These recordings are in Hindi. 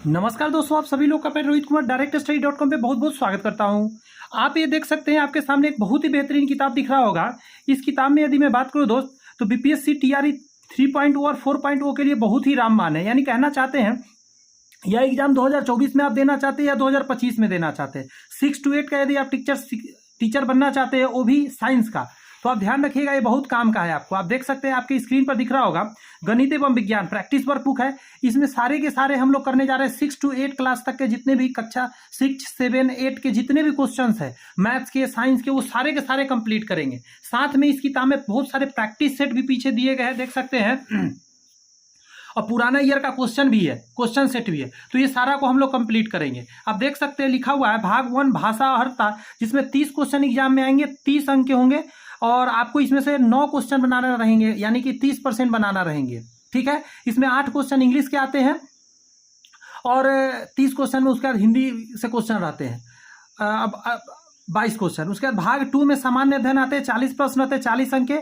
नमस्कार दोस्तों, आप सभी लोग का मैं रोहित कुमार directstudy.com पे बहुत बहुत स्वागत करता हूं। आप ये देख सकते हैं, आपके सामने एक बहुत ही बेहतरीन किताब दिख रहा होगा। इस किताब में यदि मैं बात करूं दोस्त, तो बीपीएससी टीआरई 3.0 और 4.0 के लिए बहुत ही रामबाण है। यानी कहना चाहते हैं यह एग्जाम 2024 में आप देना चाहते हैं या 2025 में देना चाहते हैं। 6 to 8 का यदि आप टीचर बनना चाहते हैं, वो भी साइंस का, तो आप ध्यान रखिएगा, ये बहुत काम का है आपको। आप देख सकते हैं, आपकी स्क्रीन पर दिख रहा होगा गणित एवं विज्ञान प्रैक्टिस वर्कबुक है। इसमें सारे के सारे हम लोग करने जा रहे हैं 6 to 8 क्लास तक के जितने भी कक्षा 6, 7, 8 के जितने भी क्वेश्चंस है मैथ्स के, साइंस के, वो सारे के सारे कंप्लीट करेंगे। साथ में इस किताब में बहुत सारे प्रैक्टिस सेट भी पीछे दिए गए हैं, देख सकते हैं, और पुराना ईयर का क्वेश्चन भी है, क्वेश्चन सेट भी है। तो ये सारा को हम लोग कंप्लीट करेंगे। आप देख सकते हैं लिखा हुआ है भाग 1 भाषा अर्हता, जिसमें 30 क्वेश्चन एग्जाम में आएंगे, 30 अंक के होंगे, और आपको इसमें से 9 क्वेश्चन बनाना रहेंगे, यानी कि 30% बनाना रहेंगे। ठीक है, इसमें 8 क्वेश्चन इंग्लिश के आते हैं और 30 क्वेश्चन में उसके बाद हिंदी से क्वेश्चन रहते हैं। अब 22 क्वेश्चन। उसके बाद भाग 2 में सामान्य अध्ययन आते हैं, 40 प्रश्न आते हैं, 40 अंक के।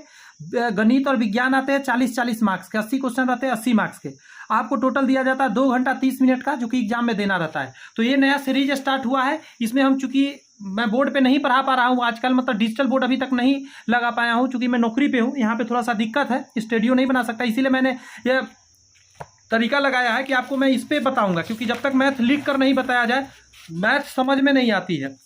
गणित और विज्ञान आते हैं 40-40 मार्क्स के, 80 क्वेश्चन रहते हैं, 80 मार्क्स के। आपको टोटल दिया जाता है 2 घंटा 30 मिनट का, जो कि एग्जाम में देना रहता है। तो ये नया सीरीज स्टार्ट हुआ है। इसमें हम, चूंकि मैं बोर्ड पे नहीं पढ़ा पा रहा हूँ आजकल, मतलब डिजिटल बोर्ड अभी तक नहीं लगा पाया हूँ, चूंकि मैं नौकरी पे हूँ, यहाँ पे थोड़ा सा दिक्कत है, स्टूडियो नहीं बना सकता, इसीलिए मैंने ये तरीका लगाया है कि आपको मैं इस पे बताऊंगा, क्योंकि जब तक मैथ लिख कर नहीं बताया जाए, मैथ समझ में नहीं आती है।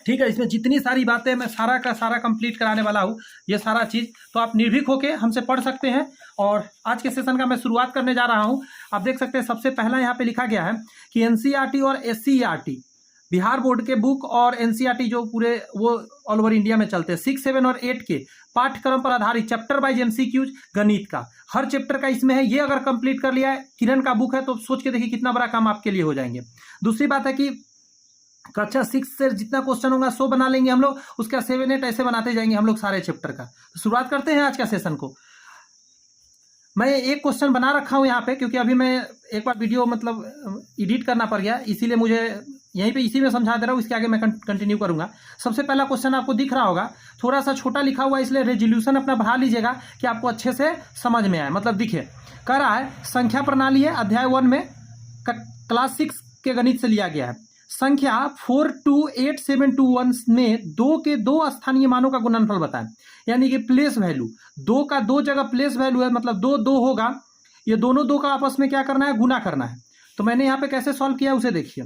ठीक है, इसमें जितनी सारी बातें मैं सारा का सारा कंप्लीट कराने वाला हूँ, ये सारा चीज़, तो आप निर्भीक होके हमसे पढ़ सकते हैं। और आज के सेशन का मैं शुरुआत करने जा रहा हूँ। आप देख सकते हैं, सबसे पहला यहाँ पे लिखा गया है कि एनसीईआरटी और एससीईआरटी, बिहार बोर्ड के बुक और एनसीईआरटी जो पूरे वो ऑल ओवर इंडिया में चलते हैं, 6, 7 और 8 के पाठ्यक्रम पर आधारित चैप्टर वाइज एमसीक्यूज गणित का हर चैप्टर का इसमें है। ये अगर कंप्लीट कर लिया है, किरण का बुक है, तो सोच के देखिए कितना बड़ा काम आपके लिए हो जाएंगे। दूसरी बात है कि कक्षा 6 से जितना क्वेश्चन होगा 100 बना लेंगे हम लोग, उसका 7, 8 ऐसे बनाते जाएंगे हम लोग सारे चैप्टर का। तो शुरुआत करते हैं आज का सेशन को। मैं एक क्वेश्चन बना रखा हूं यहाँ पे, क्योंकि अभी मैं एक बार वीडियो मतलब एडिट करना पड़ गया, इसीलिए मुझे यहीं पे इसी में समझा दे रहा हूँ, इसके आगे मैं कंटिन्यू करूंगा। सबसे पहला क्वेश्चन आपको दिख रहा होगा, थोड़ा सा छोटा लिखा हुआ है, इसलिए रेजोल्यूशन अपना बढ़ा लीजिएगा कि आपको अच्छे से समझ में आए, मतलब दिखे। कह रहा है संख्या प्रणाली है, अध्याय 1 में क्लास 6 के गणित से लिया गया है। संख्या 42871 में 2 के 2 स्थानीय मानों का गुणनफल बताएं, यानी कि प्लेस वैल्यू, 2 का 2 जगह प्लेस वैल्यू है, मतलब 2 2 होगा, ये दोनों 2 का आपस में क्या करना है, गुना करना है। तो मैंने यहाँ पे कैसे सॉल्व किया उसे देखिए।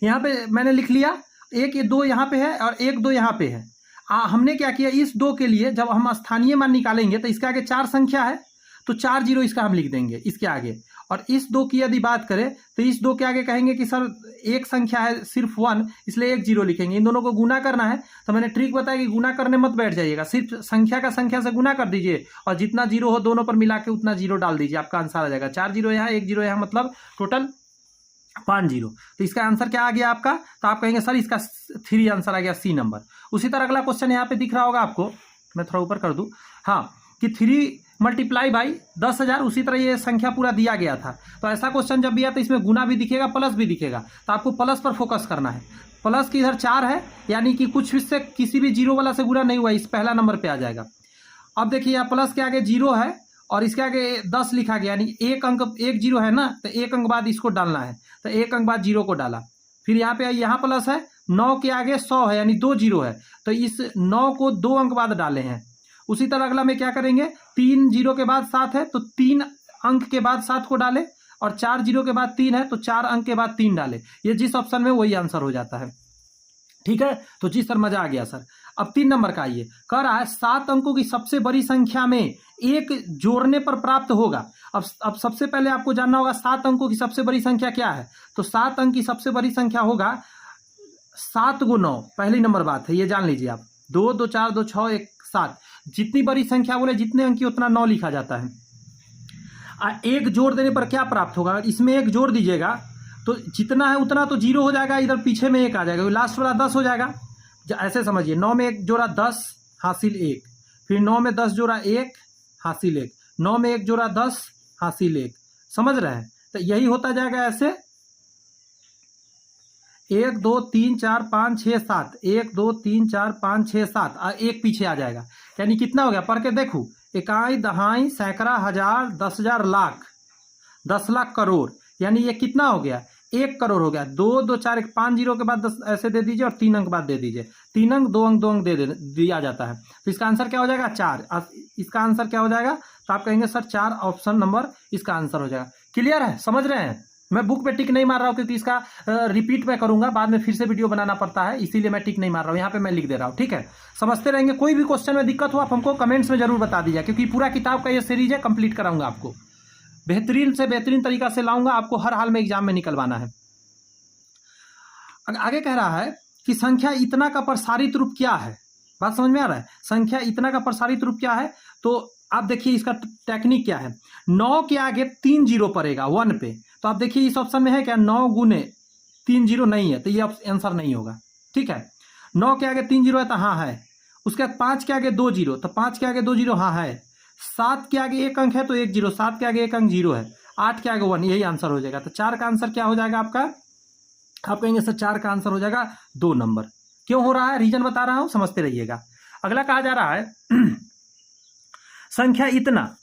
यहाँ पे मैंने लिख लिया 1 2 यहाँ पे है और 1 2 यहाँ पे है। हमने क्या किया, इस 2 के लिए जब हम स्थानीय मान निकालेंगे तो इसके आगे 4 संख्या है, तो 4 0 इसका हम लिख देंगे इसके आगे। और इस 2 की यदि बात करें तो इस 2 के आगे कहेंगे कि सर एक संख्या है सिर्फ 1, इसलिए 1 0 लिखेंगे। इन दोनों को गुना करना है, तो मैंने ट्रिक बताया कि गुना करने मत बैठ जाइएगा, सिर्फ संख्या का संख्या से गुना कर दीजिए और जितना 0 हो दोनों पर मिला के उतना 0 डाल दीजिए, आपका आंसर आ जाएगा। 4 0 यहाँ, 1 0 यहाँ, मतलब टोटल 5 0। तो इसका आंसर क्या आ गया आपका, तो आप कहेंगे सर इसका 3 आंसर आ गया, सी नंबर। उसी तरह अगला क्वेश्चन यहाँ पे दिख रहा होगा आपको, मैं थोड़ा ऊपर कर दूं, हाँ, कि 3 मल्टीप्लाई बाई 10,000, उसी तरह ये संख्या पूरा दिया गया था। तो ऐसा क्वेश्चन जब भी आता है, इसमें गुना भी दिखेगा प्लस भी दिखेगा, तो आपको प्लस पर फोकस करना है। प्लस की इधर 4 है, यानी कि कुछ से किसी भी 0 वाला से गुना नहीं हुआ, इस पहला नंबर पे आ जाएगा। अब देखिए यहाँ प्लस के आगे 0 है और इसके आगे 10 लिखा गया, यानी 1 अंक, 1 0 है ना, तो 1 अंक बाद इसको डालना है, तो 1 अंक बाद 0 को डाला। फिर यहाँ पे यहाँ प्लस है, 9 के आगे 100 है, यानी 2 0 है, तो इस 9 को 2 अंक बाद डाले हैं। उसी तरह अगला में क्या करेंगे, 3 0 के बाद 7 है, तो 3 अंक के बाद 7 को डाले, और 4 0 के बाद 3 है, तो 4 अंक के बाद 3 डाले। ये जिस ऑप्शन में वही आंसर हो जाता है। ठीक है, तो जी सर मजा आ गया सर। अब 3 नंबर का आइए, कह रहा है 7 अंकों की सबसे बड़ी संख्या में 1 जोड़ने पर प्राप्त होगा। अब सबसे पहले आपको जानना होगा 7 अंकों की सबसे बड़ी संख्या क्या है। तो 7 अंक की सबसे बड़ी संख्या होगा 7 × 9, पहली नंबर बात है, ये जान लीजिए आप। 2 2 4 2 6 1 7, जितनी बड़ी संख्या बोले जितने अंक की उतना 9 लिखा जाता है। 1 जोड़ देने पर क्या प्राप्त होगा, इसमें 1 जोड़ दीजिएगा तो जितना है उतना तो 0 हो जाएगा, इधर पीछे में 1 आ जाएगा, लास्ट वाला 10 हो जाएगा। ऐसे समझिए, 9 में 1 जोड़ा 10 हासिल 1, फिर 9 में 10 जोड़ा 1 हासिल 1, 9 में 1 जोड़ा 10 हासिल 1, समझ रहे हैं। तो यही होता जाएगा ऐसे, 1 2 3 4 5 6 7, 1 2 3 4 5 6 7, और 1 पीछे आ जाएगा, यानी कितना हो गया, पढ़ के देखो, इकाई, दहाई, सैकड़ा, हजार, 10,000, लाख, 10 लाख करोड़, यानी ये कितना हो गया, 1 करोड़ हो गया। 2 2 4 1 5 जीरो के बाद 10 ऐसे दे दीजिए और 3 अंक बाद दे दीजिए। 3 अंक 2 अंक 2 अंक दिया जाता है। तो इसका आंसर क्या हो जाएगा, 4। इसका आंसर क्या हो जाएगा, तो आप कहेंगे सर 4 ऑप्शन नंबर इसका आंसर हो जाएगा। क्लियर है, समझ रहे हैं। मैं बुक पे टिक नहीं मार रहा हूँ क्योंकि इसका रिपीट मैं करूंगा, बाद में फिर से वीडियो बनाना पड़ता है, इसीलिए मैं टिक नहीं मार रहा हूँ, यहाँ पे मैं लिख दे रहा हूँ। ठीक है, समझते रहेंगे। कोई भी क्वेश्चन में दिक्कत हो आप हमको कमेंट्स में जरूर बता दीजिए, क्योंकि पूरा किताब का ये सीरीज है, कंप्लीट कराऊंगा आपको, बेहतरीन से बेहतरीन तरीका से लाऊंगा, आपको हर हाल में एग्जाम में निकलवाना है। आगे कह रहा है कि संख्या इतना का प्रसारित रूप क्या है। बात समझ में आ रहा है, संख्या इतना का प्रसारित रूप क्या है। तो आप देखिए इसका टेक्निक क्या है। 9 के आगे 3 जीरो पड़ेगा 1 पे, तो आप देखिए इस ऑप्शन में है क्या, 9 गुने 3 जीरो नहीं है, तो ये आंसर नहीं होगा। ठीक है, 9 के आगे 3 जीरो है तो हाँ है। उसके बाद 5 के आगे 2 जीरो, तो 5 के आगे 2 जीरो हाँ है। 7 के आगे 1 अंक है तो 1 जीरो, 7 के आगे 1 अंक 0 है। 8 के आगे 1, यही आंसर हो जाएगा। तो 4 का आंसर क्या हो जाएगा आपका, आप कहेंगे सर 4 का आंसर हो जाएगा 2 नंबर। क्यों हो रहा है, रीजन बता रहा हूं, समझते रहिएगा। अगला कहा जा रहा है संख्या इतना,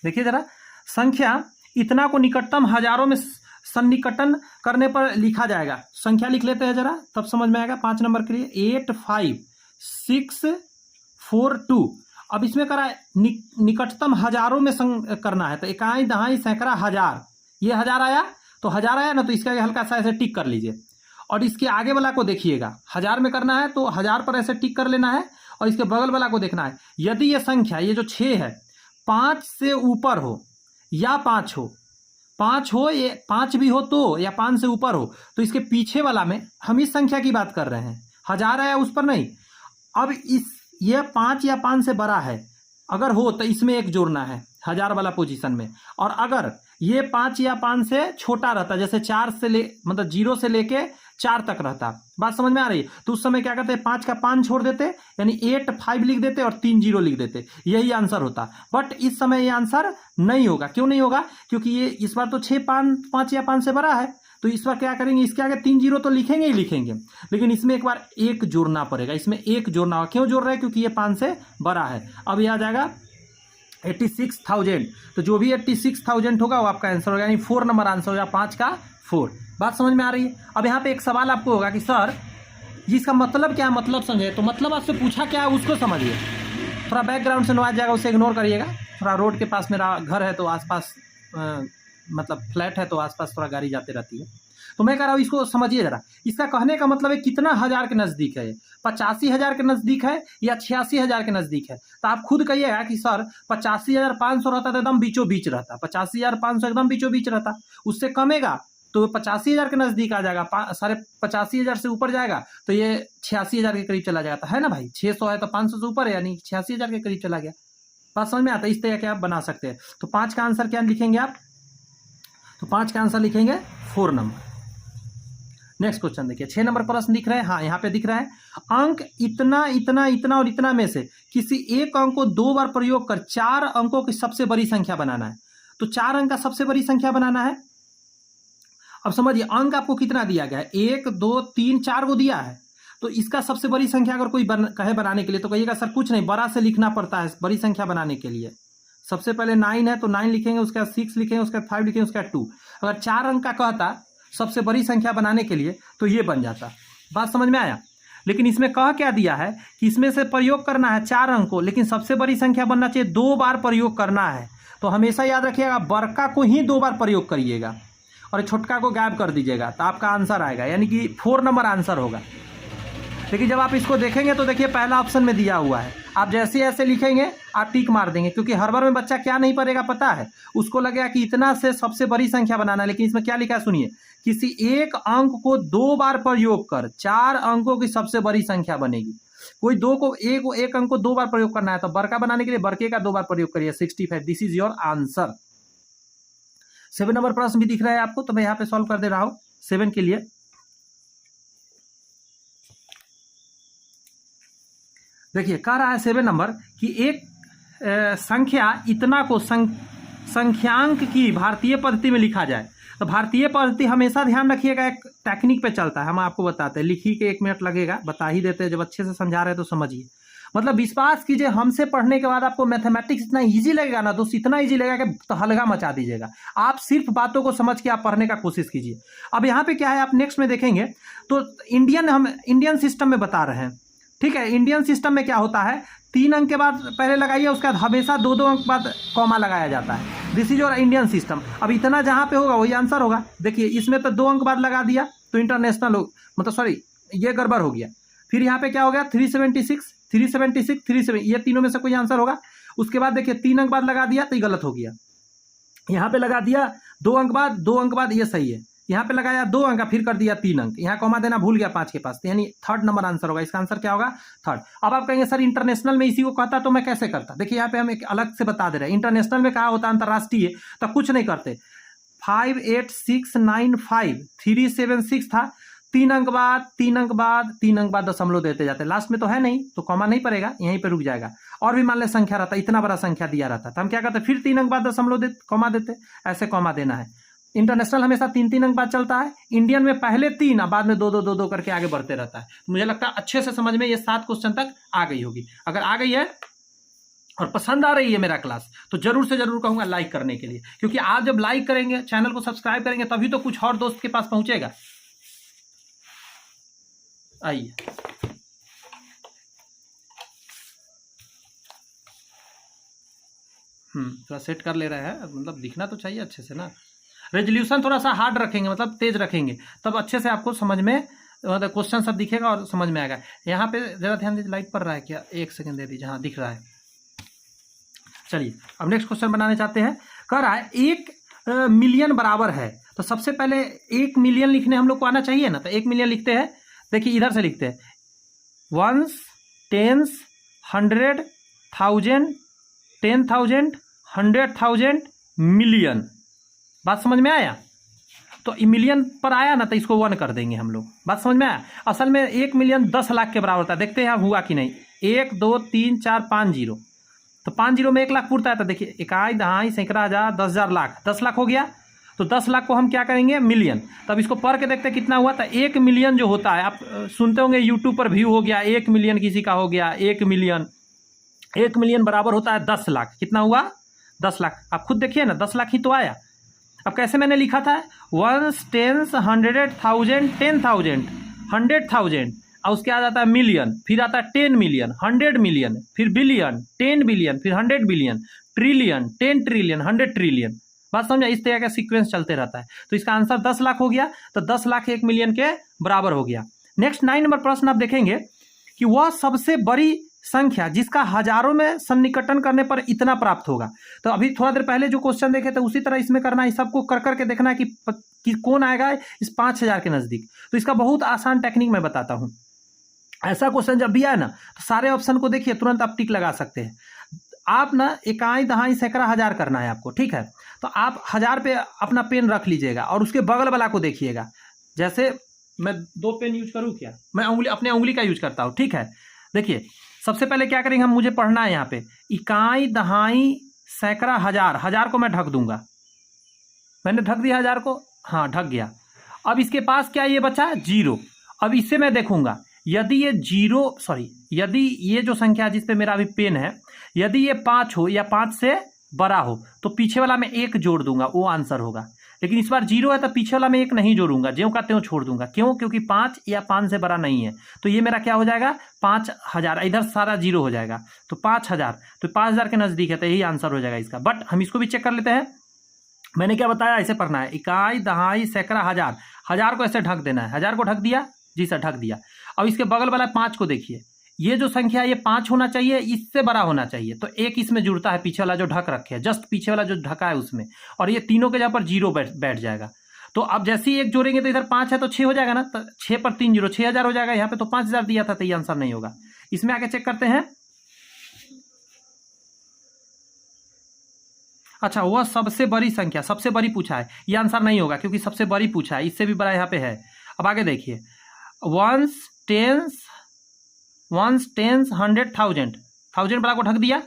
देखिए जरा, संख्या इतना को निकटतम हजारों में सन्निकटन करने पर लिखा जाएगा। संख्या लिख लेते हैं जरा, तब समझ में आएगा। 5 नंबर के लिए 85642। अब इसमें करा निकटतम हजारों में करना है, तो इकाई दहाई सैकड़ा हजार, ये हजार आया, तो हजार आया ना, तो इसका हल्का सा ऐसे टिक कर लीजिए। और इसके आगे वाला को देखिएगा, हजार में करना है तो हजार पर ऐसे टिक कर लेना है, और इसके बगल वाला को देखना है। यदि ये संख्या, ये जो 6 है, 5 से ऊपर हो या 5 हो, 5 हो, ये 5 भी हो तो, या 5 से ऊपर हो, तो इसके पीछे वाला में हम इस संख्या की बात कर रहे हैं, हजार आया उस पर नहीं। अब ये 5 या 5 से बड़ा है अगर हो तो इसमें 1 जोड़ना है हजार वाला पोजीशन में। और अगर ये 5 या 5 से छोटा रहता, जैसे 4 से मतलब 0 से लेके 4 तक रहता, बात समझ में आ रही है, तो उस समय क्या करते हैं, 5 का 5 छोड़ देते, यानी 8 5 लिख देते और 3 0 लिख देते, यही आंसर होता। बट इस समय ये आंसर नहीं होगा। क्यों नहीं होगा, क्योंकि ये इस बार तो 6 5 या 5 से बड़ा है, तो इस बार क्या करेंगे, इसके आगे 3 जीरो तो लिखेंगे ही लिखेंगे, लेकिन इसमें एक बार 1 जोड़ना पड़ेगा, इसमें 1 जोड़ना होगा। क्यों जोड़ रहे हैं, क्योंकि ये 5 से बड़ा है। अब यह आ जाएगा 86,000, तो जो भी 86,000 होगा वो आपका आंसर होगा, यानी 4 नंबर आंसर होगा, 5 का 4। बात समझ में आ रही है। अब यहाँ पे एक सवाल आपको होगा कि सर जिसका मतलब क्या है, मतलब समझे, तो मतलब आपसे पूछा क्या है उसको समझिए। थोड़ा बैकग्राउंड से नॉइज जाएगा, उसे इग्नोर करिएगा। थोड़ा रोड के पास मेरा घर है, तो आसपास मतलब फ्लैट है, तो आसपास थोड़ा गाड़ी जाते रहती है, तो मैं कह रहा हूँ इसको समझिए जरा। इसका कहने का मतलब है कितना हजार के नज़दीक है, 85,000 के नज़दीक है या 86,000 के नज़दीक है। तो आप खुद कहिएगा कि सर 85,500 रहता तो एकदम बीचों बीच रहता, 85,500 एकदम बीचों बीच रहता, उससे कमेगा तो 85,000 के नज़दीक आ जाएगा, 85,000 से ऊपर जाएगा तो ये 86,000 के करीब चला जाएगा, है ना भाई। 600 है तो 500 से ऊपर है, यानी 86,000 के करीब चला गया। बात समझ में आता है, इस तरह के आप बना सकते हैं। तो 5 का आंसर क्या लिखेंगे आप, तो 5 का आंसर लिखेंगे 4 नंबर। नेक्स्ट क्वेश्चन देखिए, 6 नंबर प्रश्न दिख रहा है, हाँ यहाँ पे दिख रहा है, अंक इतना इतना इतना और इतना में से किसी एक अंक को 2 बार प्रयोग कर 4 अंकों की सबसे बड़ी संख्या बनाना है। तो 4 अंक का सबसे बड़ी संख्या बनाना है। अब समझिए अंक आपको कितना दिया गया है, 1 2 3 4 को दिया है, तो इसका सबसे बड़ी संख्या अगर कोई कहे बनाने के लिए, तो कहिएगा सर कुछ नहीं, बड़ा से लिखना पड़ता है बड़ी संख्या बनाने के लिए। सबसे पहले 9 है तो 9 लिखेंगे, उसके बाद 6 लिखेंगे, उसके बाद 5 लिखेंगे, उसके बाद 2। अगर 4 अंक का कहता सबसे बड़ी संख्या बनाने के लिए तो ये बन जाता। बात समझ में आया। लेकिन इसमें कह क्या दिया है कि इसमें से प्रयोग करना है 4 अंक को, लेकिन सबसे बड़ी संख्या बनना चाहिए, 2 बार प्रयोग करना है। तो हमेशा याद रखिएगा बड़का को ही 2 बार प्रयोग करिएगा और छोटका को गायब कर दीजिएगा, तो आपका आंसर आएगा, यानी कि 4 नंबर आंसर होगा। लेकिन जब आप इसको देखेंगे तो देखिए पहला ऑप्शन में दिया हुआ है, आप जैसे ऐसे लिखेंगे आप टिक मार देंगे, क्योंकि हर बार में बच्चा क्या नहीं पढ़ेगा पता है, उसको लगेगा कि इतना से सबसे बड़ी संख्या बनाना है। लेकिन इसमें क्या लिखा है सुनिए, किसी एक अंक को 2 बार प्रयोग कर 4 अंकों की सबसे बड़ी संख्या बनेगी। कोई एक अंक को 2 बार प्रयोग करना है, तो बड़का बनाने के लिए बड़के का 2 बार प्रयोग करिए, 65। This is your answer. 7 number प्रश्न भी दिख रहा है आपको, तो मैं यहाँ पे सॉल्व कर दे रहा हूँ 7 के लिए। देखिए कह रहा है 7 नंबर कि एक संख्या इतना को संख्यांक की भारतीय पद्धति में लिखा जाए। तो भारतीय पद्धति हमेशा ध्यान रखिएगा, एक टेक्निक पे चलता है, हम आपको बताते हैं। लिखी के 1 मिनट लगेगा, बता ही देते हैं, जब अच्छे से समझा रहे हैं तो समझिए। मतलब विश्वास कीजिए, हमसे पढ़ने के बाद आपको मैथमेटिक्स इतना इजी लगेगा ना दोस्त, इतना इजी लगेगा कि तहलका मचा दीजिएगा। आप सिर्फ बातों को समझ के आप पढ़ने का कोशिश कीजिए। अब यहाँ पे क्या है, आप नेक्स्ट में देखेंगे तो हम इंडियन सिस्टम में बता रहे हैं, ठीक है। इंडियन सिस्टम में क्या होता है, 3 अंक के बाद पहले लगाइए, उसके बाद हमेशा 2-2 अंक बाद कॉमा लगाया जाता है। This is your Indian system. अब इतना जहाँ पे होगा वही आंसर होगा। देखिए इसमें तो 2 अंक बाद लगा दिया तो इंटरनेशनल हो, मतलब सॉरी ये गड़बड़ हो गया। फिर यहाँ पे क्या हो गया, 376 376 37, ये तीनों में से कोई आंसर होगा। उसके बाद देखिए 3 अंक बाद लगा दिया तो ये गलत हो गया। यहाँ पे लगा दिया 2 अंक बाद, 2 अंक बाद, ये सही है। यहाँ पे लगाया 2 अंक, फिर कर दिया 3 अंक, यहाँ कॉमा देना भूल गया 5 के पास, तो यानी 3rd नंबर आंसर होगा। इसका आंसर क्या होगा, 3rd। अब आप कहेंगे सर इंटरनेशनल में इसी को कहता तो मैं कैसे करता। देखिए यहाँ पे हम एक अलग से बता दे रहे हैं, इंटरनेशनल में कहा होता अंतर्राष्ट्रीय, तो कुछ नहीं करते। 58695 376 था, 3 अंक बाद 3 अंक बाद 3 अंक बाद दशमलव देते जाते, लास्ट में तो है नहीं तो कॉमा नहीं पड़ेगा, यहीं पे रुक जाएगा। और भी मान ले संख्या रहता, इतना बड़ा संख्या दिया रहता तो हम क्या करते, फिर 3 अंक बाद दशमलव देते, कॉमा देते, ऐसे कॉमा देना है। इंटरनेशनल हमेशा 3-3 अंक बाद चलता है, इंडियन में पहले 3 और बाद में 2-2 करके आगे बढ़ते रहता है। तो मुझे लगता है अच्छे से समझ में ये 7 क्वेश्चन तक आ गई होगी। अगर आ गई है और पसंद आ रही है मेरा क्लास तो जरूर से जरूर कहूंगा लाइक करने के लिए, क्योंकि आप जब लाइक करेंगे, चैनल को सब्सक्राइब करेंगे, तभी तो कुछ और दोस्त के पास पहुंचेगा। आइए थोड़ा सेट कर ले रहे हैं, मतलब दिखना तो चाहिए अच्छे से ना। रेजोल्यूशन थोड़ा सा हार्ड रखेंगे, मतलब तेज रखेंगे, तब अच्छे से आपको समझ में, मतलब क्वेश्चन सब दिखेगा और समझ में आएगा। यहाँ पे जरा ध्यान दीजिए, लाइट पड़ रहा है क्या, 1 सेकंड दे दीजिए, हाँ दिख रहा है। चलिए अब नेक्स्ट क्वेश्चन बनाने चाहते हैं। कह रहा है 1 मिलियन बराबर है, तो सबसे पहले 1 मिलियन लिखने हम लोग को आना चाहिए ना, तो 1 मिलियन लिखते हैं। देखिए इधर से लिखते हैं, 1s 10s 100 1000 10,000 100,000 मिलियन। बात समझ में आया। तो मिलियन पर आया ना तो इसको 1 कर देंगे हम लोग। बात समझ में आया। असल में 1 मिलियन 10 लाख के बराबर था। देखते हैं हुआ कि नहीं। 1 2 3 4 5 जीरो, तो 5 जीरो में 1 लाख पूरता है। तो देखिए इकाई दहाई सैकड़ा हजार 10,000 लाख, 10 लाख हो गया। तो 10 लाख को हम क्या करेंगे, मिलियन। तब इसको पढ़ के देखते कितना हुआ। तो 1 मिलियन जो होता है, आप सुनते होंगे यूट्यूब पर व्यू हो गया 1 मिलियन, किसी का हो गया 1 मिलियन। 1 मिलियन बराबर होता है 10 लाख। कितना हुआ, 10 लाख। आप खुद देखिए ना, 10 लाख ही तो आया। अब कैसे मैंने लिखा था, 1s 10s 100,000 10,000 100,000, और उसके बाद आता है मिलियन, फिर आता है 10 मिलियन 100 मिलियन, फिर बिलियन 10 बिलियन, फिर 100 बिलियन, ट्रिलियन 10 ट्रिलियन 100 ट्रिलियन। बात समझा। इस तरह का सीक्वेंस चलते रहता है। तो इसका आंसर 10 लाख हो गया। तो 10 लाख 1 मिलियन के बराबर हो गया। नेक्स्ट 9 नंबर प्रश्न आप देखेंगे कि वह सबसे बड़ी संख्या जिसका हजारों में सन्निकटन करने पर इतना प्राप्त होगा। तो अभी थोड़ा देर पहले जो क्वेश्चन देखे थे उसी तरह इसमें करना है। सबको कर करके देखना है कि कौन आएगा इस 5000 के नजदीक। तो इसका बहुत आसान टेक्निक मैं बताता हूं। ऐसा क्वेश्चन जब भी आए ना तो सारे ऑप्शन को देखिए, तुरंत आप टिक लगा सकते हैं। आप ना इकाई दहाई सैकड़ा हजार करना है आपको, ठीक है। तो आप 1000 पे अपना पेन रख लीजिएगा और उसके बगल वाला को देखिएगा। जैसे मैं 2 पेन यूज करूं क्या, मैं अपने उंगली का यूज करता हूं, ठीक है। देखिए सबसे पहले क्या करेंगे हम, मुझे पढ़ना है यहाँ पे इकाई दहाई सैकड़ा हजार। 1000 को मैं ढक दूंगा। मैंने ढक दिया 1000 को, हाँ ढक गया। अब इसके पास क्या ये बचा, 0। अब इससे मैं देखूंगा यदि ये यदि ये जो संख्या जिस पे मेरा अभी पेन है, यदि ये 5 हो या 5 से बड़ा हो तो पीछे वाला में 1 जोड़ दूंगा, वो आंसर होगा। लेकिन इस बार 0 है तो पीछे वाला में 1 नहीं जोड़ूंगा, ज्यों का त्यों छोड़ दूंगा। क्यों, क्योंकि 5 या 5 से बड़ा नहीं है। तो ये मेरा क्या हो जाएगा, 5000। इधर सारा 0 हो जाएगा तो 5000, तो 5000 के नजदीक है, तो यही आंसर हो जाएगा इसका। बट हम इसको भी चेक कर लेते हैं। मैंने क्या बताया, ऐसे पढ़ना है इकाई दहाई सैकड़ा हजार। 1000 को ऐसे ढक देना है। 1000 को ढक दिया, जी सर ढक दिया। अब इसके बगल वाला 5 को देखिए, ये जो संख्या है ये 5 होना चाहिए, इससे बड़ा होना चाहिए। तो 1 इसमें जुड़ता है, पीछे वाला जो ढक रखे है, जस्ट पीछे वाला जो ढका है उसमें, और ये तीनों के जगह पर 0 बैठ जाएगा। तो अब जैसे ही 1 जोड़ेंगे तो इधर 5 है तो 6 हो जाएगा ना। तो 6 पर 3 0, 6000 हो जाएगा। यहाँ पे तो 5000 दिया था, तो ये आंसर नहीं होगा। इसमें आगे चेक करते हैं। अच्छा, वह सबसे बड़ी संख्या, सबसे बड़ी पूछा है, ये आंसर नहीं होगा क्योंकि सबसे बड़ी पूछा है, इससे भी बड़ा यहाँ पे है। अब आगे देखिए, 1s 10s 100,000 1000 बड़ा को ढक दिया।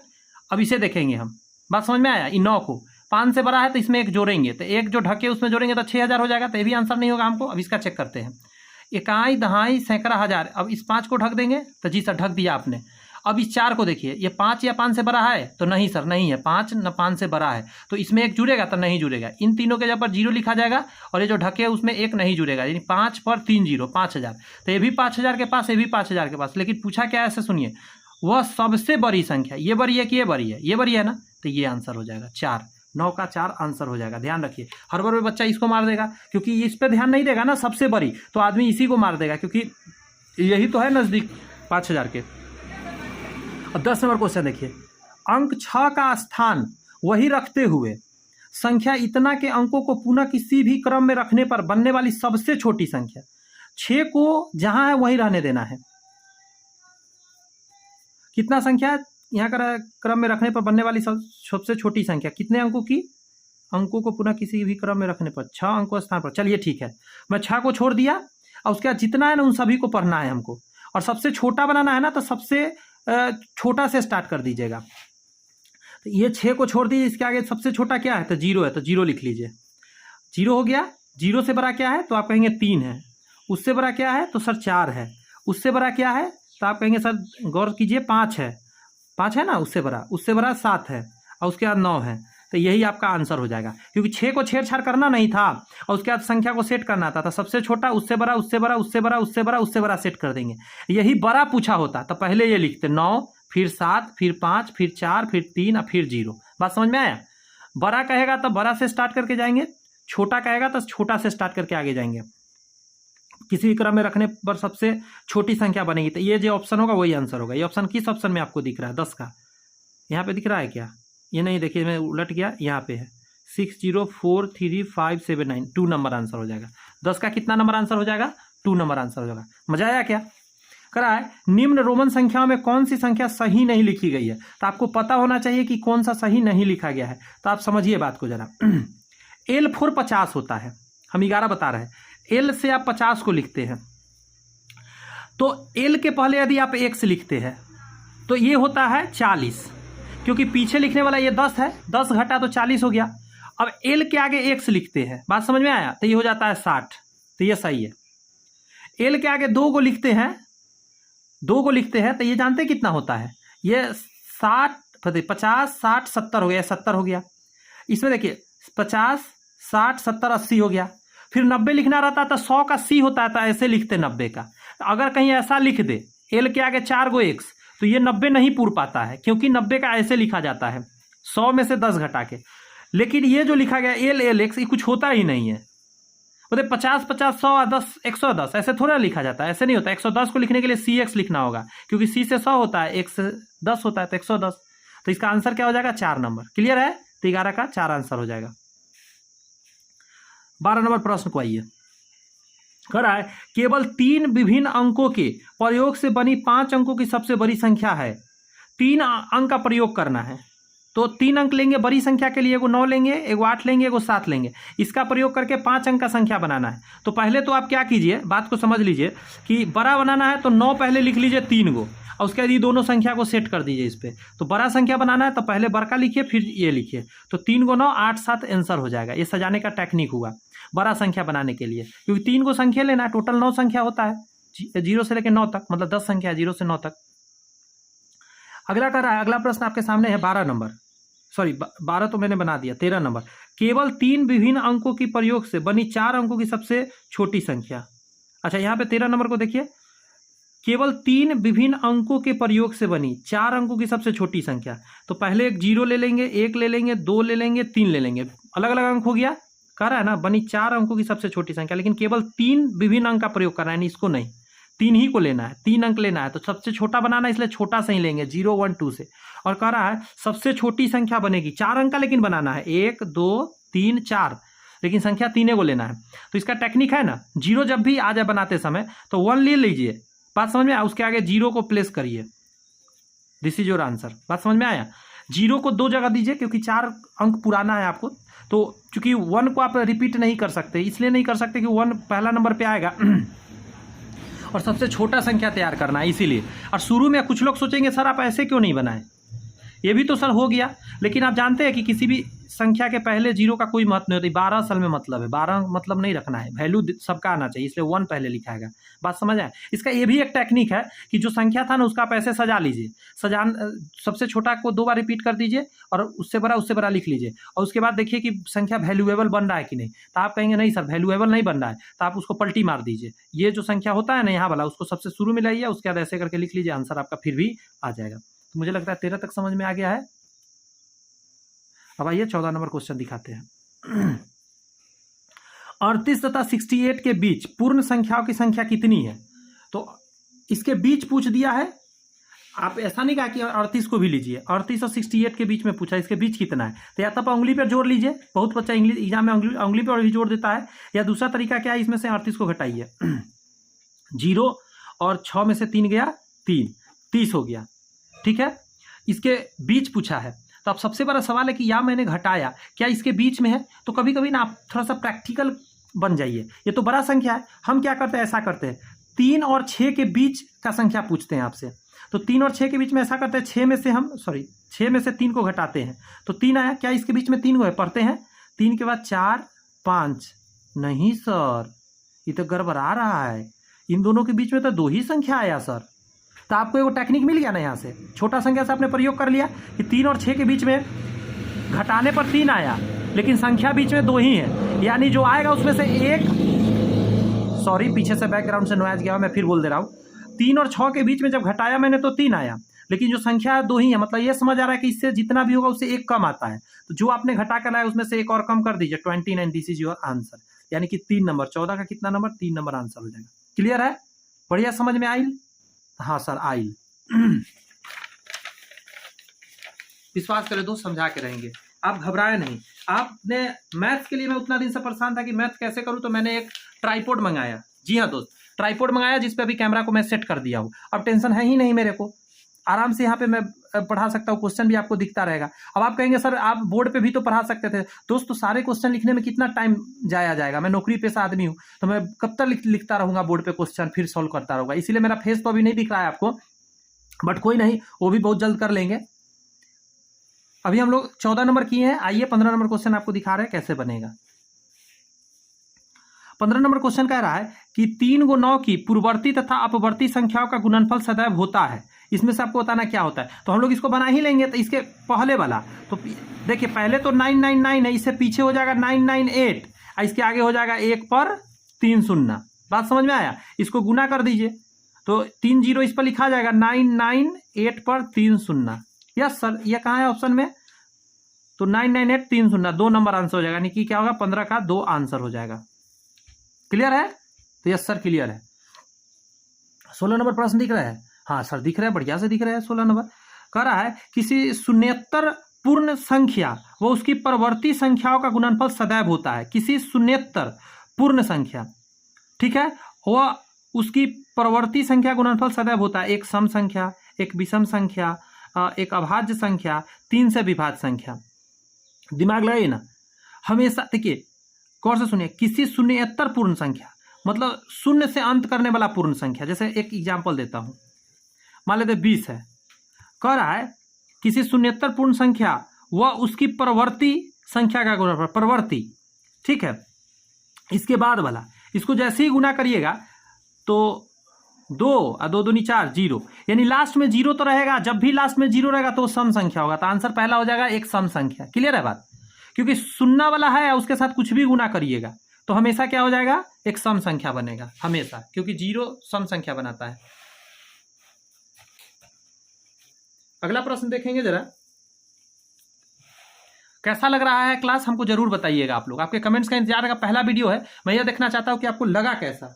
अब इसे देखेंगे हम। बात समझ में आया। इन 9 को 5 से बड़ा है तो इसमें 1 जोड़ेंगे, तो 1 जो ढके उसमें जोड़ेंगे तो 6000 हो जाएगा। तो ये भी आंसर नहीं होगा हमको। अब इसका चेक करते हैं। इकाई दहाई सैकड़ा हजार। अब इस 5 को ढक देंगे, तो जी सर ढक दिया आपने। अब इस 4 को देखिए, ये 5 या 5 से बड़ा है तो नहीं सर, नहीं है, 5 न 5 से बड़ा है, तो इसमें 1 जुड़ेगा तो नहीं जुड़ेगा। इन तीनों के जगह पर 0 लिखा जाएगा और ये जो ढके है उसमें 1 नहीं जुड़ेगा, यानी 5 पर 3 0, 5000। तो ये भी 5000 के पास, ये भी 5000 के पास। लेकिन पूछा क्या है, ऐसे सुनिए, वह सबसे बड़ी संख्या, ये बड़ी है कि ये बड़ी है, ये बड़ी है ना, तो ये आंसर हो जाएगा 4। 9 का 4 आंसर हो जाएगा। ध्यान रखिए, हर बार में बच्चा इसको मार देगा, क्योंकि इस पे ध्यान नहीं देगा ना, सबसे बड़ी, तो आदमी इसी को मार देगा, क्योंकि यही तो है नज़दीक 5000 के। अब 10 नंबर क्वेश्चन देखिए, अंक 6 का स्थान वही रखते हुए संख्या इतना के अंकों को पुनः किसी भी क्रम में रखने पर बनने वाली सबसे छोटी संख्या। 6 को जहां है वही रहने देना है। कितना संख्या यहाँ का क्रम में रखने पर बनने वाली सबसे छोटी संख्या, कितने अंकों की? अंकों को पुनः किसी भी क्रम में रखने पर 6 अंकों स्थान पर। चलिए ठीक है, मैं 6 को छोड़ दिया और उसके बाद जितना है ना उन सभी को पढ़ना है हमको, और सबसे छोटा बनाना है ना, तो सबसे छोटा से स्टार्ट कर दीजिएगा। तो ये 6 को छोड़ दीजिए, इसके आगे सबसे छोटा क्या है, तो 0 है, तो 0 लिख लीजिए। 0 हो गया। 0 से बड़ा क्या है, तो आप कहेंगे 3 है। उससे बड़ा क्या है, तो सर 4 है। उससे बड़ा क्या है, तो आप कहेंगे सर गौर कीजिए 5 है। 5 है ना, उससे बड़ा 7 है, और उसके बाद 9 है। तो यही आपका आंसर हो जाएगा, क्योंकि 6 को छेड़छाड़ करना नहीं था और उसके बाद संख्या को सेट करना था। तो सबसे छोटा, उससे बड़ा, उससे बड़ा, उससे बड़ा, उससे बड़ा, उससे बड़ा सेट कर देंगे। यही बड़ा पूछा होता तो पहले ये लिखते 9, फिर 7, फिर 5, फिर 4, फिर 3 और फिर 0। बात समझ में आया? बड़ा कहेगा तो बड़ा से स्टार्ट करके जाएंगे, छोटा कहेगा तो छोटा से स्टार्ट करके आगे जाएंगे। किसी भी क्रम में रखने पर सबसे छोटी संख्या बनेगी। तो ये जो ऑप्शन होगा वही आंसर होगा। ये ऑप्शन किस ऑप्शन में आपको दिख रहा है? 10 का। यहाँ पे दिख रहा है क्या? ये नहीं, देखिए मैं उलट गया, यहाँ पे है 604359, 2 नंबर आंसर हो जाएगा। 10 का कितना नंबर आंसर हो जाएगा? 2 नंबर आंसर हो जाएगा। मजा आया क्या? करा है। निम्न रोमन संख्याओं में कौन सी संख्या सही नहीं लिखी गई है? तो आपको पता होना चाहिए कि कौन सा सही नहीं लिखा गया है। तो आप समझिए बात को जरा। L4 50 होता है, हम 11 बता रहे हैं। L से आप 50 को लिखते हैं, तो L के पहले यदि आप x लिखते हैं तो ये होता है 40, क्योंकि पीछे लिखने वाला ये 10 है, 10 घटा तो 40 हो गया। अब L के आगे x लिखते हैं, बात समझ में आया? तो ये हो जाता है 60, तो ये सही है। L के आगे 2 को लिखते हैं, 2 को लिखते हैं, तो ये जानते कितना होता है? ये 60, 50, 60, 70 हो गया, 70 हो गया। इसमें देखिए 50, 60, 70, 80 हो गया। फिर 90 लिखना रहता तो 100 का C होता है, तो ऐसे लिखते 90 का। अगर कहीं ऐसा लिख दे L के आगे 4 गो x, तो ये 90 नहीं पूर पाता है, क्योंकि 90 का ऐसे लिखा जाता है 100 में से 10 घटा के। लेकिन ये जो लिखा गया LLX, ये कुछ होता ही नहीं है। बोले 50, 50, 100, 10, 110 ऐसे थोड़ा लिखा जाता है, ऐसे नहीं होता। 110 को लिखने के लिए CX लिखना होगा, क्योंकि C से 100 होता है, X से 10 होता है, तो 110। तो इसका आंसर क्या हो जाएगा? 4 नंबर। क्लियर है? तो 11 का 4 आंसर हो जाएगा। 12 नंबर प्रश्न को आइए। कह रहा है केवल 3 विभिन्न अंकों के प्रयोग से बनी 5 अंकों की सबसे बड़ी संख्या है। 3 अंक का प्रयोग करना है, तो 3 अंक लेंगे बड़ी संख्या के लिए, एगो 9 लेंगे, एगो 8 लेंगे, एगो 7 लेंगे। इसका प्रयोग करके 5 अंक का संख्या बनाना है। तो पहले तो आप क्या कीजिए, बात को समझ लीजिए कि बड़ा बनाना है तो 9 पहले लिख लीजिए 3 गो, और उसके बाद ये दोनों संख्या को सेट कर दीजिए इस पर। तो बड़ा संख्या बनाना है तो पहले बड़का लिखिए, फिर ये लिखिए, तो 3 गो 9, 8 7 आंसर हो जाएगा। ये सजाने का टेक्निक हुआ बड़ा संख्या बनाने के लिए, क्योंकि 3 को संख्या लेना है, टोटल 9 संख्या होता है, 0 से लेकर 9 तक, मतलब 10 संख्या 0 से 9 तक। अगला कर रहा है, अगला प्रश्न आपके सामने है 12 नंबर, सॉरी 12 तो मैंने बना दिया, 13 नंबर। केवल 3 विभिन्न अंकों की प्रयोग से बनी 4 अंकों की सबसे छोटी संख्या। अच्छा, यहाँ पे 13 नंबर को देखिए, केवल 3 विभिन्न अंकों के प्रयोग से बनी 4 अंकों की सबसे छोटी संख्या। तो पहले एक 0 ले लेंगे, 1 ले लेंगे, 2 ले लेंगे, 3 ले लेंगे, अलग अलग अंक हो गया। कह रहा है ना बनी 4 अंकों की सबसे छोटी संख्या, लेकिन केवल 3 विभिन्न अंक का प्रयोग करना है, इसको नहीं, 3 ही को लेना है, 3 अंक लेना है। तो सबसे छोटा बनाना है, इसलिए छोटा से ही लेंगे 0 1 2 से। और कह रहा है सबसे छोटी संख्या बनेगी 4 अंक का, लेकिन बनाना है 1 2 3 4, लेकिन संख्या 3 को लेना है। तो इसका टेक्निक है ना, 0 जब भी आ जाए बनाते समय तो 1 ले लीजिए, बात समझ में आया? उसके आगे 0 को प्लेस करिए, दिस इज योर आंसर। बात समझ में आया? 0 को 2 जगह दीजिए, क्योंकि 4 अंक पुराना है आपको, तो चूंकि 1 को आप रिपीट नहीं कर सकते, इसलिए नहीं कर सकते कि 1 पहला नंबर पे आएगा और सबसे छोटा संख्या तैयार करना है, इसीलिए। और शुरू में कुछ लोग सोचेंगे सर आप ऐसे क्यों नहीं बनाए, ये भी तो सर हो गया, लेकिन आप जानते हैं कि किसी भी संख्या के पहले जीरो का कोई महत्व नहीं होती। 12 असल में मतलब है, 12 मतलब नहीं रखना है, वैल्यू सबका आना चाहिए, इसलिए 1 पहले लिखाएगा। बात समझ आए? इसका ये भी एक टेक्निक है कि जो संख्या था ना उसका आप ऐसे सजा लीजिए, सबसे छोटा को 2 बार रिपीट कर दीजिए और उससे बड़ा लिख लीजिए, और उसके बाद देखिए कि संख्या वैल्यूएबल बन रहा है कि नहीं। तो आप कहेंगे नहीं सर वैल्यूएबल नहीं बन रहा है, तो आप उसको पलटी मार दीजिए। ये जो संख्या होता है ना यहाँ वाला, उसको सबसे शुरू में लाइए, उसके बाद ऐसे करके लिख लीजिए, आंसर आपका फिर भी आ जाएगा। तो मुझे लगता है 13 तक समझ में आ गया है। अब आइए 14 नंबर क्वेश्चन दिखाते हैं। 38 तथा 68 के बीच पूर्ण संख्याओं की संख्या कितनी है? तो इसके बीच पूछ दिया है, आप ऐसा नहीं कहा कि 38 को भी लीजिए, 38 और 68 के बीच में पूछा, इसके बीच कितना है। तो या तो आप उंगली पर जोड़ लीजिए, बहुत बच्चा इंग्लिश एग्जाम में उंगली पर भी जोड़ देता है, या दूसरा तरीका क्या है, इसमें से 38 को घटाइए, 0 और 6 में से 3 गया 3, 30 हो गया। ठीक है, इसके बीच पूछा है। तो अब सबसे बड़ा सवाल है कि या मैंने घटाया, क्या इसके बीच में है? तो कभी कभी ना आप थोड़ा सा प्रैक्टिकल बन जाइए। ये तो बड़ा संख्या है, हम क्या करते हैं, ऐसा करते हैं 3 और 6 के बीच का संख्या पूछते हैं आपसे। तो 3 और 6 के बीच में ऐसा करते हैं, 6 में से 3 को घटाते हैं, तो 3 आया। क्या इसके बीच में 3 को है? पढ़ते हैं, 3 के बाद 4 5। नहीं सर, ये तो गड़बड़ा रहा है, इन दोनों के बीच में तो 2 ही संख्या आया सर। तो आपको एगो टेक्निक मिल गया ना, यहाँ से छोटा संख्या से आपने प्रयोग कर लिया कि 3 और 6 के बीच में घटाने पर 3 आया, लेकिन संख्या बीच में 2 ही है, यानी जो आएगा उसमें से एक, सॉरी पीछे से बैकग्राउंड से नॉइज गया, मैं फिर बोल दे रहा हूँ, 3 और 6 के बीच में जब घटाया मैंने तो 3 आया, लेकिन जो संख्या है 2 ही है। मतलब ये समझ आ रहा है कि इससे जितना भी होगा उससे एक कम आता है, तो जो आपने घटा कर लाया उसमें से एक और कम कर दीजिए, 29, दिस इज योर आंसर। यानी कि 3 नंबर, 14 का कितना नंबर, 3 नंबर आंसर हो जाएगा। क्लियर है? बढ़िया समझ में आई? हाँ सर आई। विश्वास करें दोस्त, समझा के रहेंगे, आप घबराए नहीं। आपने मैथ्स के लिए, मैं उतना दिन से परेशान था कि मैथ्स कैसे करूं, तो मैंने एक ट्राइपॉड मंगाया। जी हाँ दोस्त, ट्राइपॉड मंगाया जिस पे अभी कैमरा को मैं सेट कर दिया हूँ। अब टेंशन है ही नहीं मेरे को, आराम से यहाँ पे मैं पढ़ा सकता हूँ, क्वेश्चन भी आपको दिखता रहेगा। अब आप कहेंगे सर आप बोर्ड पे भी तो पढ़ा सकते थे। दोस्तों सारे क्वेश्चन लिखने में कितना टाइम जाया जाएगा, मैं नौकरी पेशा आदमी हूँ, तो मैं कब तक लिखता रहूँगा बोर्ड पे क्वेश्चन, फिर सॉल्व करता रहूँगा। इसीलिए मेरा फेस तो अभी नहीं दिख रहा है आपको, बट कोई नहीं, वो भी बहुत जल्द कर लेंगे। अभी हम लोग 14 नंबर किए हैं, आइए 15 नंबर क्वेश्चन आपको दिखा रहे हैं कैसे बनेगा। 15 नंबर क्वेश्चन कह रहा है कि 3 × 9 की पूर्ववर्ती तथा अपवर्ती संख्याओं का गुणनफल सदैव होता है। इसमें से आपको बताना क्या होता है, तो हम लोग इसको बना ही लेंगे। तो इसके पहले वाला, तो देखिए पहले तो 999 है, इससे पीछे हो जाएगा 998, और इसके आगे हो जाएगा 1 पर 3 शून्य। बात समझ में आया? इसको गुना कर दीजिए, तो 3 0 इस पर लिखा जाएगा, 998 पर 3 शून्य। यस सर, ये कहाँ है ऑप्शन में? तो 998 3 शून्य, 2 नंबर आंसर हो जाएगा, यानी कि क्या होगा, 15 का 2 आंसर हो जाएगा। क्लियर है? तो यस सर क्लियर है। 16 नंबर प्रश्न दिख रहा है? हाँ सर दिख रहा है, बढ़िया से दिख रहा है। 16 नंबर कह रहा है किसी शून्येतर पूर्ण संख्या व उसकी परवर्ती संख्याओं का गुणनफल सदैव होता है। किसी शून्येतर पूर्ण संख्या, ठीक है, वह उसकी परवर्ती संख्या गुणनफल सदैव होता है। एक सम संख्या, एक विषम संख्या, एक अभाज्य संख्या, 3 से विभाज्य संख्या। दिमाग लगाइए ना हमेशा। देखिए गौर से सुनिए, किसी शून्येतर पूर्ण संख्या मतलब शून्य से अंत करने वाला पूर्ण संख्या। जैसे एक एग्जाम्पल देता हूं, मान लेते 20 है, कह रहा है किसी शून्येतर पूर्ण संख्या व उसकी परवर्ती संख्या का गुणनफल, परवर्ती, ठीक है, इसके बाद वाला, इसको जैसे ही गुना करिएगा तो 2 और 2 दूनी 4, 0, यानी लास्ट में 0 तो रहेगा। जब भी लास्ट में 0 रहेगा तो सम संख्या होगा, तो आंसर पहला हो जाएगा एक सम संख्या। क्लियर है बात? क्योंकि शून्य वाला है, उसके साथ कुछ भी गुना करिएगा तो हमेशा क्या हो जाएगा, एक सम संख्या बनेगा हमेशा, क्योंकि 0 सम संख्या बनाता है। अगला प्रश्न देखेंगे जरा, कैसा लग रहा है क्लास, हमको जरूर बताइएगा आप लोग। आपके कमेंट्स का इंतजार का पहला वीडियो है, मैं यह देखना चाहता हूं कि आपको लगा कैसा।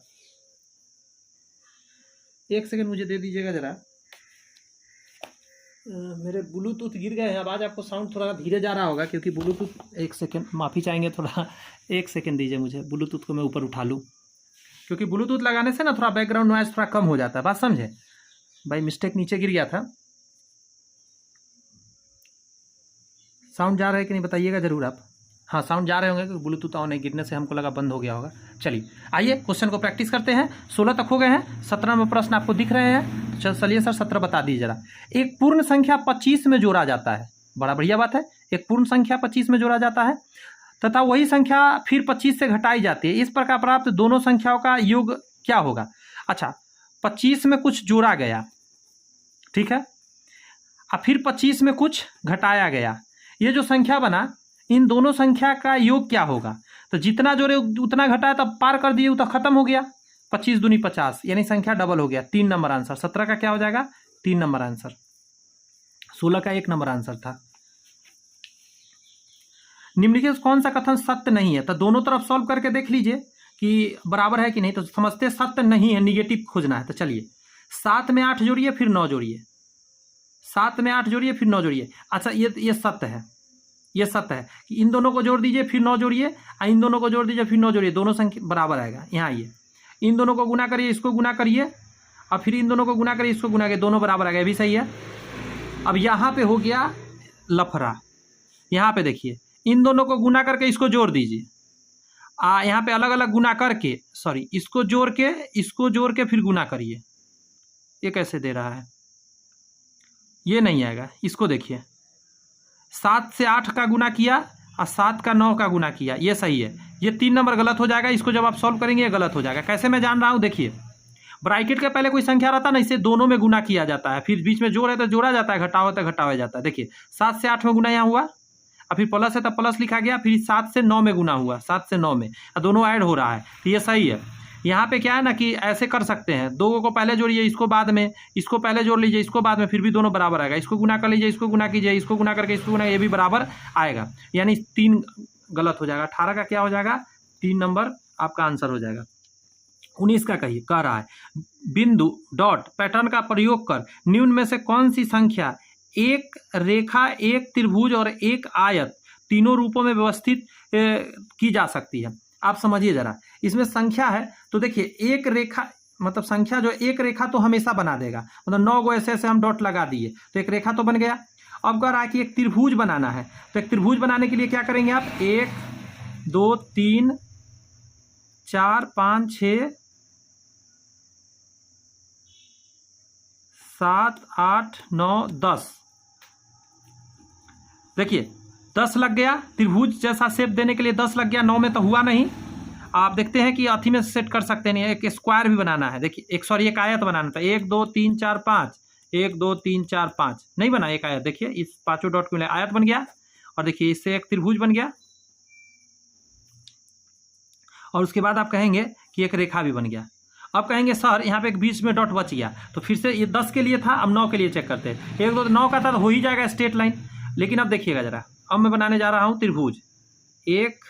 1 सेकंड मुझे दे दीजिएगा जरा, मेरे ब्लूटूथ गिर गए हैं। आवाज़ आपको साउंड थोड़ा धीरे जा रहा होगा क्योंकि ब्लूटूथ, 1 सेकंड माफ़ी चाहेंगे, थोड़ा 1 सेकंड दीजिए मुझे, ब्लूटूथ को मैं ऊपर उठा लूँ, क्योंकि ब्लूटूथ लगाने से ना थोड़ा बैकग्राउंड नॉइज थोड़ा कम हो जाता है। बात समझे भाई, मिस्टेक नीचे गिर गया था। साउंड जा रहा है कि नहीं बताइएगा जरूर आप। हाँ साउंड जा रहे होंगे क्योंकि ब्लूटूथ ऑन है, गिरने से हमको लगा बंद हो गया होगा। चलिए आइए क्वेश्चन को प्रैक्टिस करते हैं। 16 तक हो गए हैं, 17 में प्रश्न आपको दिख रहे हैं। चलिए सर 17 बता दीजिए जरा। एक पूर्ण संख्या 25 में जोड़ा जाता है, बड़ा बढ़िया बात है। एक पूर्ण संख्या 25 में जोड़ा जाता है तथा वही संख्या फिर 25 से घटाई जाती है। इस प्रकार प्राप्त दोनों संख्याओं का योग क्या होगा? अच्छा, 25 में कुछ जोड़ा गया, ठीक है, और फिर 25 में कुछ घटाया गया, ये जो संख्या बना, इन दोनों संख्या का योग क्या होगा? तो जितना जोड़े उतना घटाया, तब पार कर दिए तो खत्म हो गया। 25 दूनी 50, यानी संख्या डबल हो गया। 3 नंबर आंसर। 17 का क्या हो जाएगा? 3 नंबर आंसर। 16 का 1 नंबर आंसर था। निम्नलिखित कौन सा कथन सत्य नहीं है? तो दोनों तरफ सॉल्व करके देख लीजिए कि बराबर है कि नहीं। तो समझते सत्य नहीं है, निगेटिव खोजना है। तो चलिए 7 में 8 जोड़िए फिर 9 जोड़िए, 7 में 8 जोड़िए फिर 9 जोड़िए। अच्छा, ये सत्य है, ये सत्य है कि इन दोनों को जोड़ दीजिए फिर 9 जोड़िए, और इन दोनों को जोड़ दीजिए फिर 9 जोड़िए, दोनों संख्या बराबर आएगा। यहाँ आइए, इन दोनों को गुना करिए, इसको गुना करिए, और फिर इन दोनों को गुना करिए, इसको गुना करिए, दोनों बराबर आएगा। ये भी सही है। अब यहाँ पे हो गया लफड़ा। यहाँ पे देखिए, इन दोनों को गुना करके इसको जोड़ दीजिए, यहाँ पे अलग अलग गुना करके, सॉरी, इसको जोड़ के फिर गुना करिए। ये कैसे दे रहा है? ये नहीं आएगा। इसको देखिए, 7 से 8 का गुना किया और 7 का 9 का गुना किया, ये सही है। ये 3 नंबर गलत हो जाएगा। इसको जब आप सॉल्व करेंगे ये गलत हो जाएगा। कैसे मैं जान रहा हूँ? देखिए, ब्रैकेट के पहले कोई संख्या रहता है ना, इसे दोनों में गुना किया जाता है, फिर बीच में जोड़ है तो जोड़ा जाता है, घटाव है तो घटाया जाता है। देखिए 7 से 8 में गुना यहाँ हुआ, और फिर प्लस है तो प्लस लिखा गया, फिर 7 से 9 में गुना हुआ, 7 से 9 में, और दोनों ऐड हो रहा है, तो ये सही है। यहाँ पे क्या है ना कि ऐसे कर सकते हैं, दो को पहले जोड़िए, इसको बाद में, इसको पहले जोड़ लीजिए, इसको बाद में, फिर भी दोनों बराबर आएगा। इसको गुना कर लीजिए, इसको गुना कीजिए, इसको गुना करके इसको गुना, ये भी बराबर आएगा। यानी 3 गलत हो जाएगा। 18 का क्या हो जाएगा? 3 नंबर आपका आंसर हो जाएगा। 19 का कह रहा है, बिंदु डॉट पैटर्न का प्रयोग कर निम्न में से कौन सी संख्या एक रेखा, एक त्रिभुज और एक आयत तीनों रूपों में व्यवस्थित की जा सकती है? आप समझिए जरा, इसमें संख्या है तो देखिए, एक रेखा मतलब संख्या जो एक रेखा तो हमेशा बना देगा, मतलब 9 गो ऐसे ऐसे हम डॉट लगा दिए तो एक रेखा तो बन गया। अब कह रहा है कि एक त्रिभुज बनाना है, तो एक त्रिभुज बनाने के लिए क्या करेंगे आप? 1 2 3 4 5 6 7 8 9 10। देखिए 10 लग गया, त्रिभुज जैसा शेप देने के लिए 10 लग गया। 9 में तो हुआ नहीं। आप देखते हैं कि अथी में सेट कर सकते हैं, एक स्क्वायर भी बनाना है। देखिए एक आयत बनाना था। 1 2 3 4 5, 1 2 3 4 5 नहीं बना, एक आयत। देखिए इस पांचों डॉट को आयत बन गया, और देखिए इससे एक त्रिभुज बन गया, और उसके बाद आप कहेंगे कि एक रेखा भी बन गया। अब कहेंगे सर यहाँ पे एक बीच में डॉट बच गया, तो फिर से ये 10 के लिए था, अब 9 के लिए चेक करते हैं। 1 2 9 का था तो हो ही जाएगा स्ट्रेट लाइन। लेकिन अब देखिएगा जरा, अब मैं बनाने जा रहा हूं त्रिभुज। 1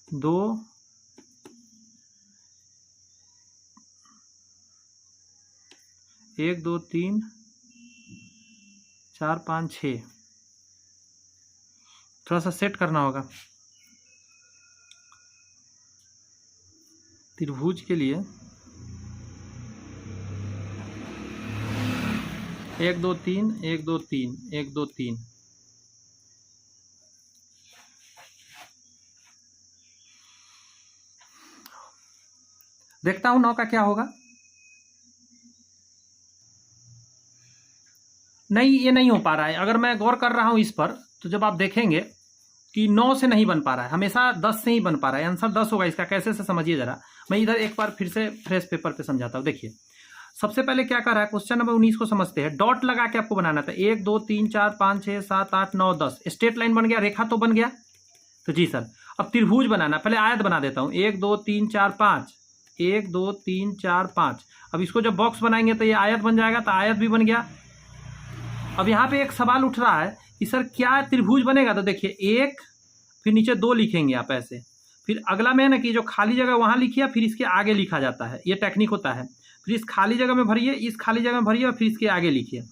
2 1 2 3 4 5 6, थोड़ा सा सेट करना होगा त्रिभुज के लिए। 1 2 3 1 2 3 1 2 3, देखता हूं 9 का क्या होगा। नहीं, ये नहीं हो पा रहा है। अगर मैं गौर कर रहा हूं इस पर, तो जब आप देखेंगे कि 9 से नहीं बन पा रहा है, हमेशा 10 से ही बन पा रहा है। आंसर 10 होगा इसका। कैसे से समझिए जरा, मैं इधर एक बार फिर से फ्रेश पेपर पे समझाता हूँ। देखिए सबसे पहले क्या कर रहा है, क्वेश्चन नंबर 19 को समझते हैं। डॉट लगा के आपको बनाना था। 1 2 3 4 5 6 7 8 9 10, स्ट्रेट लाइन बन गया, रेखा तो बन गया। तो जी सर, अब त्रिभुज बनाना, पहले आयत बना देता हूँ। 1 2 3 4 5, 1 2 3 4 5। अब इसको जब बॉक्स बनाएंगे तो ये आयत बन जाएगा, तो आयत भी बन गया। अब यहाँ पे एक सवाल उठ रहा है कि सर क्या त्रिभुज बनेगा? तो देखिए 1, फिर नीचे 2 लिखेंगे आप ऐसे, फिर अगला में है ना कि जो खाली जगह वहाँ लिखिए, फिर इसके आगे लिखा जाता है, ये टेक्निक होता है। फिर इस खाली जगह में भरिए, इस खाली जगह में भरिए, और फिर इसके आगे लिखिए।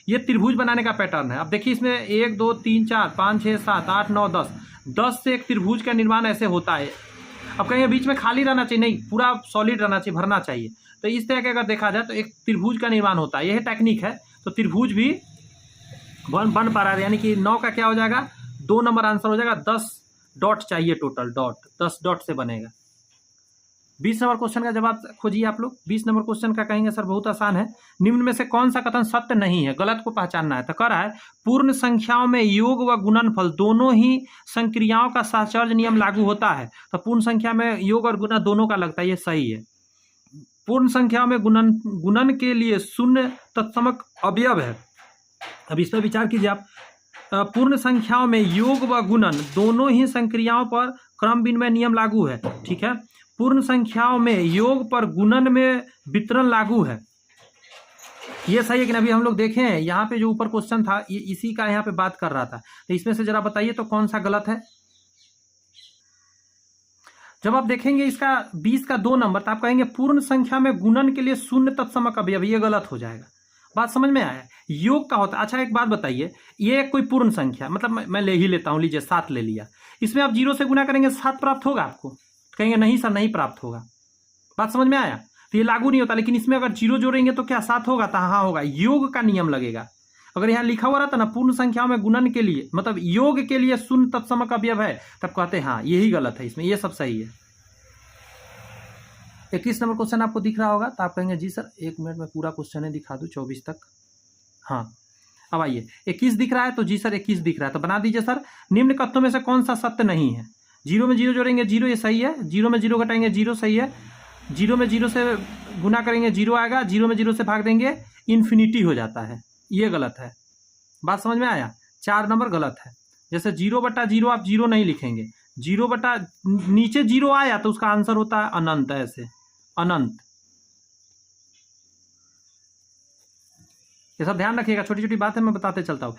ये त्रिभुज बनाने का पैटर्न है। अब देखिए इसमें 1 2 3 4 5 6 7 8 9 10, 10 से एक त्रिभुज का निर्माण ऐसे होता है। अब कहीं बीच में खाली रहना चाहिए, नहीं, पूरा सॉलिड रहना चाहिए, भरना चाहिए। तो इस तरह के अगर देखा जाए तो एक त्रिभुज का निर्माण होता है, यह टेक्निक है। तो त्रिभुज भी बन पा रहा है, यानी कि 9 का क्या हो जाएगा? 2 नंबर आंसर हो जाएगा। 10 डॉट चाहिए टोटल, डॉट 10 डॉट से बनेगा। 20 नंबर क्वेश्चन का जवाब खोजिए आप लोग। 20 नंबर क्वेश्चन का कहेंगे सर बहुत आसान है। निम्न में से कौन सा कथन सत्य नहीं है, गलत को पहचानना है। तो कह रहा है पूर्ण संख्याओं में योग व गुणनफल दोनों ही संक्रियाओं का साहचर्य नियम लागू होता है। तो पूर्ण संख्या में योग और गुणा दोनों का लगता है, ये सही है। पूर्ण संख्याओं में गुणन के लिए शून्य तत्समक अवयव है। अब इस पर विचार कीजिए आप। पूर्ण संख्याओं में योग व गुणन दोनों ही संक्रियाओं पर क्रम विनिमय नियम लागू है, ठीक है। पूर्ण संख्याओं में योग पर गुणन में वितरण लागू है, ये सही है कि नहीं। अभी हम लोग देखें यहाँ पे जो ऊपर क्वेश्चन था ये इसी का यहाँ पे बात कर रहा था। तो इसमें से जरा बताइए तो कौन सा गलत है। जब आप देखेंगे इसका 20 का 2 नंबर तो आप कहेंगे पूर्ण संख्या में गुणन के लिए शून्य तत्समक अवयव, ये गलत हो जाएगा। बात समझ में आया। योग का होता है। अच्छा एक बात बताइए, ये कोई पूर्ण संख्या मतलब मैं ले ही लेता हूं, लीजिए 7 ले लिया, इसमें आप 0 से गुना करेंगे 7 प्राप्त होगा आपको। कहेंगे नहीं सर नहीं प्राप्त होगा। बात समझ में आया। तो ये लागू नहीं होता, लेकिन इसमें अगर 0 जोड़ेंगे तो क्या 7 होगा। तो हाँ होगा, योग का नियम लगेगा। अगर यहाँ लिखा हुआ रहता ना पूर्ण संख्याओं में गुणन के लिए मतलब योग के लिए शून्य तत्समक अवयव है, तब कहते हाँ यही गलत है, इसमें ये सब सही है। 21 नंबर क्वेश्चन आपको दिख रहा होगा तो आप कहेंगे जी सर 1 मिनट में पूरा क्वेश्चन है दिखा दूं 24 तक। हाँ अब आइए 21 दिख रहा है तो जी सर 21 दिख रहा है तो बना दीजिए सर। निम्न कथनों में से कौन सा सत्य नहीं है। 0 में 0 जोड़ेंगे 0, ये सही है। 0 में 0 घटाएंगे 0, सही है। 0 में 0 से गुना करेंगे 0 आएगा। 0 में 0 से भाग देंगे इन्फिनिटी हो जाता है, ये गलत है। बात समझ में आया। 4 नंबर गलत है। जैसे 0/0 आप 0 नहीं लिखेंगे, 0 बटा नीचे 0 आया तो उसका आंसर होता है अनंत, ऐसे अनंत। ये सब ध्यान रखिएगा, छोटी छोटी बात है मैं बताते चलता हूँ।